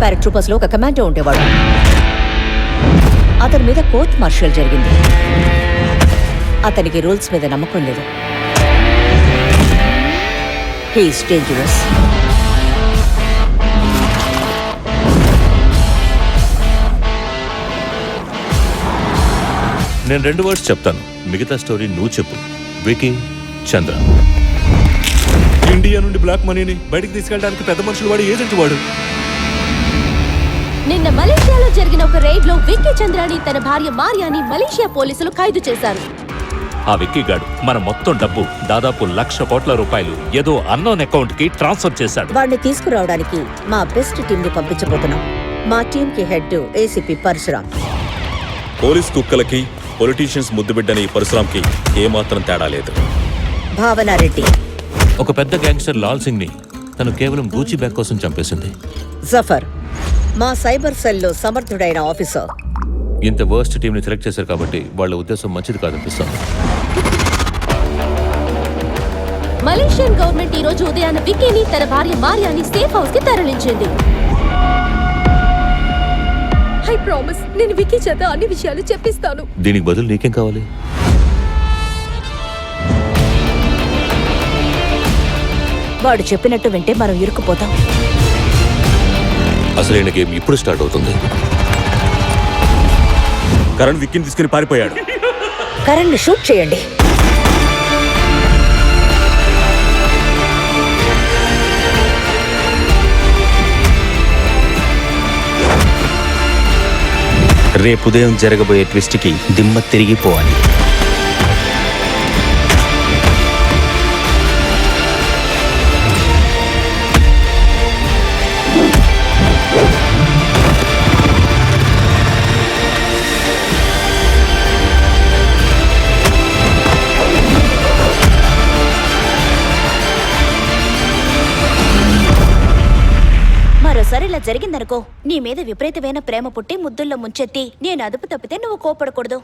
Paratroopers లో ఒక commando ఉండేవాడు. అతని మీద కోర్ట్ మార్షల్ జరిగింది. అతనికి రూల్స్ మీద నమ్మకం లేదు. He's dangerous. నేను 2 వర్డ్స్ చెప్తాను, మిగతా స్టోరీ నువ్వు చెప్పు. వికీ చంద్ర. ఇండియా నుండి బ్లాక్ మనీని బయటికి తీసుకెళ్ళడానికి పెద్ద మనుషులు వాడు ఏజెంట్ వాడు. నిన్న మలేషియాలో జరిగిన ఒక రైడ్ లో విక్కీ చంద్రాని తన భార్య మారియాని మలేషియా పోలీసులు ఖైదు చేశారు. ఆ విక్కీ గాడు మన మొత్తం డబ్బు దాదాపు 1,00,000 కోట్ల రూపాయలు ఏదో అన్నోన్ అకౌంట్ కి ట్రాన్స్ఫర్ చేశాడు. వాడిని తీసుకురావడానికి మా బెస్ట్ టీం ని పంపించబోతున్నాం. మా టీం కి హెడ్ ఏసీపీ పరశురాం. పోలీస్ కుక్కలకి పొలిటీషియన్స్ ముద్దుబిడ్డని పరశురాంకి ఏమాత్రం తేడా లేదు. భావనారెడ్డి. ఒక పెద్ద గ్యాంగ్స్టర్ లాల్ సింగ్ ని తను కేవలం గూచి బ్యాగ్ కోసం చంపేసింది. జఫర్. మా సైబర్ సెల్లో సమర్థుడైన ఆఫీసర్. ఇంత వర్స్ట్ టీం ని సెలెక్ట్ చేశారు కాబట్టి వాళ్ళ ఉద్దేశం మంచిది కాదనిపిస్తుంది. మలేషియన్ గవర్నమెంట్ ఈ రోజు ఉదయాన్న విక్కీని తన భార్య మారియాని సేఫ్ హౌస్ కి తరలించింది. ఐ ప్రామిస్, నేను విక్కీ చేత అన్ని విషయాలు చెప్పిస్తాను. దీనికి బదులు నీకేం కావాలి? వాడు చెప్పినట్టు వింటే మనం ఇరుక్కుపోతాం. అసలైన గేమ్ ఇప్పుడు స్టార్ట్ అవుతుంది. కరణ్ విక్కీని తీసుకుని పారిపోయాడు. కరణ్ ని షూట్ చేయండి. రేపుదయం జరగబోయే ట్విస్ట్కి దిమ్మ తిరిగిపోవాలి. మరోసారి ఇలా జరిగిందనుకో, నీ మీద విపరీతమైన ప్రేమ పుట్టి ముద్దుల్లో ముంచెత్తి నేను అదుపు తప్పితే నువ్వు కోపడకూడదు.